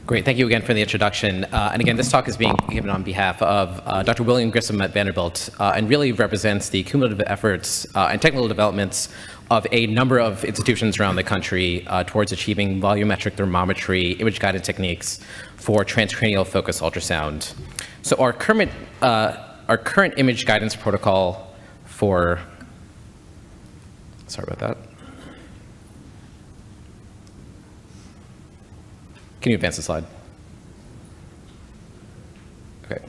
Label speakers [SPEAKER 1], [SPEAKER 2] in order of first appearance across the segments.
[SPEAKER 1] Great. Thank you again for the introduction. And again, this talk is being given on behalf of Dr. William Grissom at Vanderbilt and really represents the cumulative efforts and technical developments of a number of institutions around the country towards achieving volumetric thermometry image-guided techniques for transcranial focus ultrasound. So our current image guidance protocol for, sorry about that. Can you advance the slide? Okay.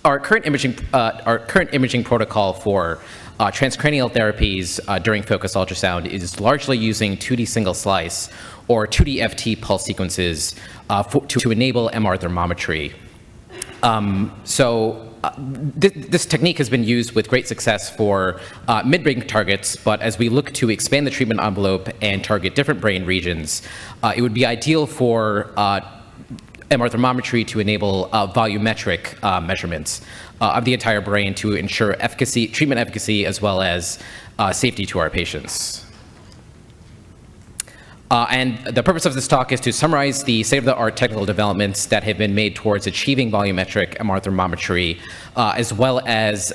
[SPEAKER 1] Our current imaging protocol for transcranial therapies during focus ultrasound is largely using 2D single slice or 2D FT pulse sequences to enable MR thermometry. This technique has been used with great success for midbrain targets, but as we look to expand the treatment envelope and target different brain regions, it would be ideal for MR thermometry to enable volumetric measurements of the entire brain to ensure treatment efficacy, as well as safety to our patients. And the purpose of this talk is to summarize the state-of-the-art technical developments that have been made towards achieving volumetric MR thermometry, as well as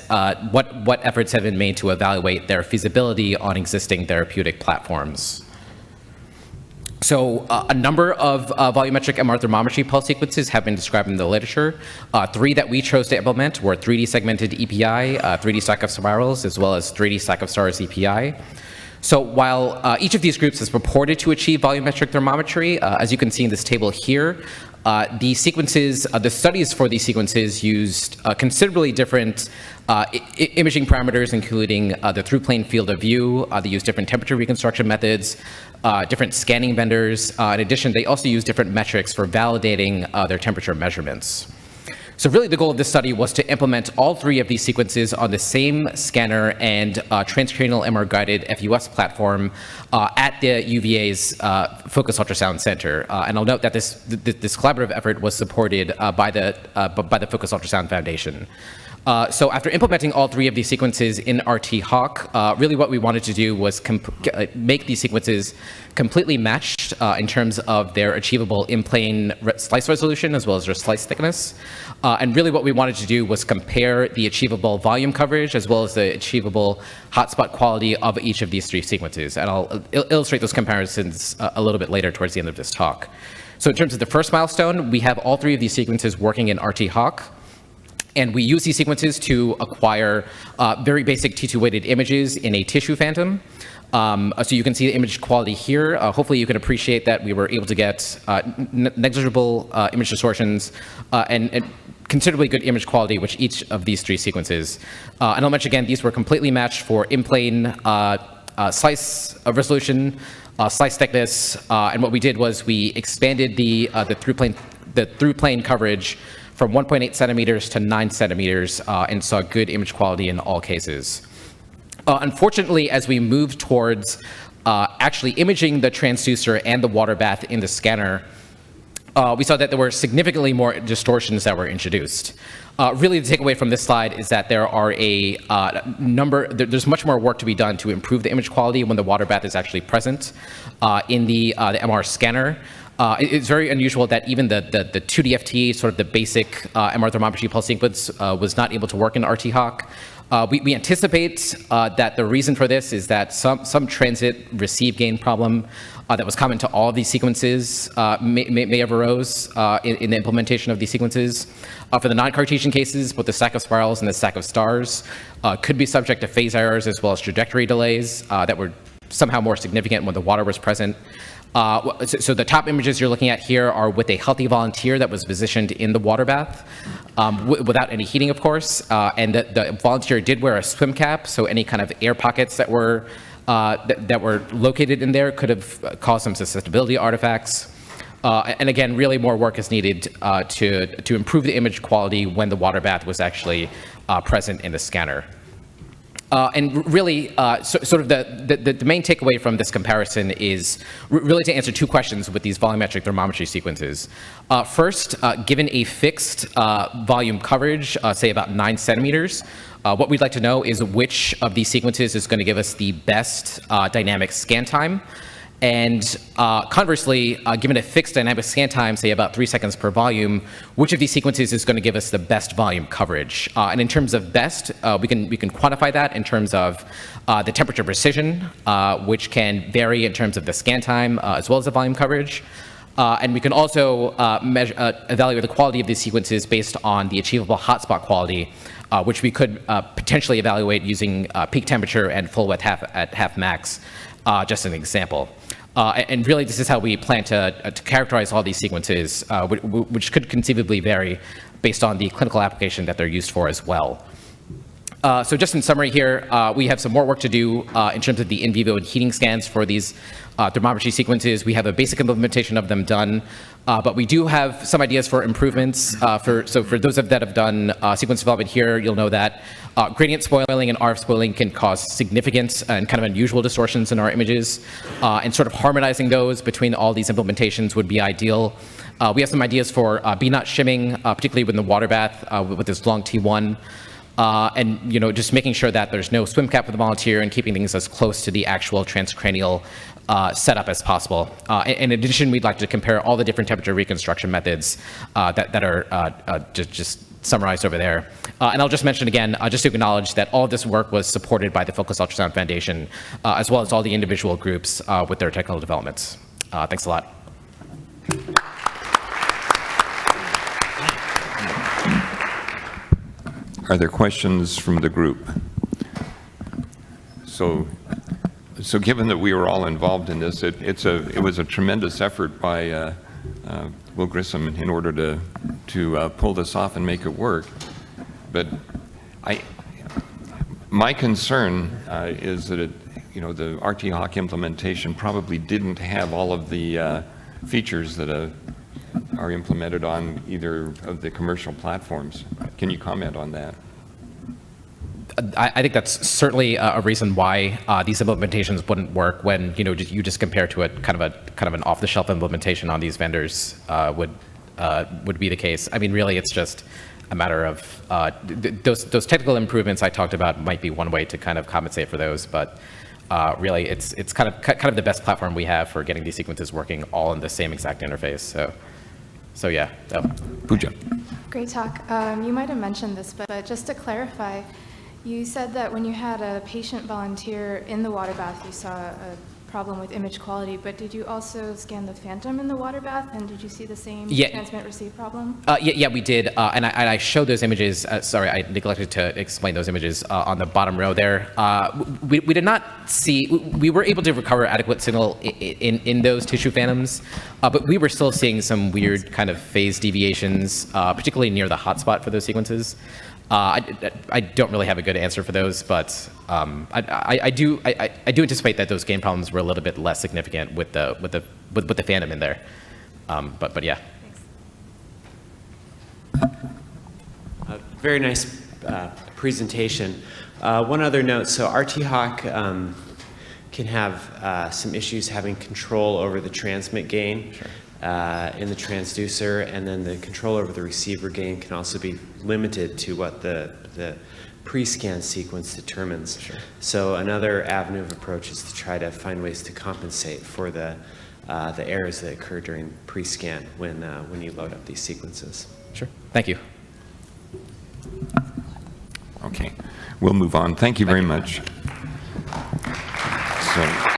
[SPEAKER 1] what efforts have been made to evaluate their feasibility on existing therapeutic platforms. So a number of volumetric MR thermometry pulse sequences have been described in the literature. 3 that we chose to implement were 3D segmented EPI, 3D stack of spirals, as well as 3D stack of stars EPI. So while each of these groups is purported to achieve volumetric thermometry, as you can see in this table here, the studies for these sequences used considerably different imaging parameters, including the through-plane field of view. They used different temperature reconstruction methods, different scanning vendors. In addition, they also used different metrics for validating their temperature measurements. So really the goal of this study was to implement all 3 of these sequences on the same scanner and transcranial MR-guided FUS platform at the UVA's Focus Ultrasound Center. And I'll note that this collaborative effort was supported by the Focus Ultrasound Foundation. So after implementing all 3 of these sequences in RT-HAWK, really what we wanted to do was make these sequences completely matched in terms of their achievable in-plane slice resolution as well as their slice thickness. And really what we wanted to do was compare the achievable volume coverage as well as the achievable hotspot quality of each of these 3 sequences. And I'll illustrate those comparisons a little bit later towards the end of this talk. So in terms of the first milestone, we have all 3 of these sequences working in RT-HAWK. And we use these sequences to acquire very basic T2-weighted images in a tissue phantom. So you can see the image quality here. Hopefully you can appreciate that we were able to get negligible image distortions and considerably good image quality with each of these 3 sequences. And I'll mention again, these were completely matched for in-plane slice resolution, slice thickness, and what we did was we expanded the through-plane coverage from 1.8 centimeters to 9 centimeters and saw good image quality in all cases. Unfortunately, as we moved towards actually imaging the transducer and the water bath in the scanner, we saw that there were significantly more distortions that were introduced. Really, the takeaway from this slide is that there are there's much more work to be done to improve the image quality when the water bath is actually present in the MR scanner. It's very unusual that even the 2DFT, sort of the basic MR thermometry pulse sequence, was not able to work in RT-HAWK. We anticipate that the reason for this is that some transit receive gain problem that was common to all of these sequences may have arose in the implementation of these sequences. For the non-Cartesian cases, both the stack of spirals and the stack of stars could be subject to phase errors as well as trajectory delays that were somehow more significant when the water was present. So the top images you're looking at here are with a healthy volunteer that was positioned in the water bath without any heating, of course, and the volunteer did wear a swim cap, so any kind of air pockets that were located in there could have caused some susceptibility artifacts. And again, really more work is needed to improve the image quality when the water bath was actually present in the scanner. And really, sort of the main takeaway from this comparison is really to answer 2 questions with these volumetric thermometry sequences. First, given a fixed volume coverage, say about 9 centimeters, what we'd like to know is which of these sequences is going to give us the best dynamic scan time. And conversely, given a fixed dynamic scan time, say about 3 seconds per volume, which of these sequences is going to give us the best volume coverage? And in terms of best, we can quantify that in terms of the temperature precision, which can vary in terms of the scan time as well as the volume coverage. And we can also evaluate the quality of these sequences based on the achievable hotspot quality, which we could potentially evaluate using peak temperature and full width at half max, just an example. And really, this is how we plan to characterize all these sequences, which could conceivably vary based on the clinical application that they're used for as well. So just in summary here, we have some more work to do in terms of the in vivo and heating scans for these thermometry sequences. We have a basic implementation of them done, but we do have some ideas for improvements. So for those that have done sequence development here, you'll know that gradient spoiling and RF spoiling can cause significant and kind of unusual distortions in our images, and sort of harmonizing those between all these implementations would be ideal. We have some ideas for B-knot shimming, particularly with the water bath with this long T1. And just making sure that there's no swim cap for the volunteer and keeping things as close to the actual transcranial setup as possible. In addition, we'd like to compare all the different temperature reconstruction methods that are just summarized over there. And I'll just mention again, just to acknowledge that all of this work was supported by the Focus Ultrasound Foundation, as well as all the individual groups with their technical developments. Thanks a lot.
[SPEAKER 2] Are there questions from the group? So given that we were all involved in this, it was a tremendous effort by Will Grissom in order to pull this off and make it work. But my concern is that the RT-Hawk implementation probably didn't have all of the features that are implemented on either of the commercial platforms. Can you comment on that?
[SPEAKER 1] I think that's certainly a reason why these implementations wouldn't work when you just compare to a kind of an off-the-shelf implementation on these vendors would be the case. I mean, really, it's just a matter of those technical improvements I talked about might be one way to kind of compensate for those, but really, it's kind of the best platform we have for getting these sequences working all in the same exact interface. So yeah.
[SPEAKER 3] Pooja. Great talk. You might have mentioned this, but just to clarify, you said that when you had a patient volunteer in the water bath, you saw a problem with image quality, but did you also scan the phantom in the water bath, and did you see the same transmit-receive problem?
[SPEAKER 1] Yeah, we did, and I showed those images. Sorry, I neglected to explain those images on the bottom row there. We did not see, we were able to recover adequate signal in those tissue phantoms, but we were still seeing some weird kind of phase deviations, particularly near the hotspot for those sequences. I don't really have a good answer for those, but I do anticipate that those gain problems were a little bit less significant with the phantom in there. But yeah.
[SPEAKER 4] Very nice presentation. One other note: so RT-Hawk can have some issues having control over the transmit gain. Sure. In the transducer, and then the control over the receiver gain can also be limited to what the pre-scan sequence determines. Sure. So another avenue of approach is to try to find ways to compensate for the errors that occur during pre-scan when you load up these sequences.
[SPEAKER 1] Sure. Thank you.
[SPEAKER 2] Okay, we'll move on. Thank you very much. So.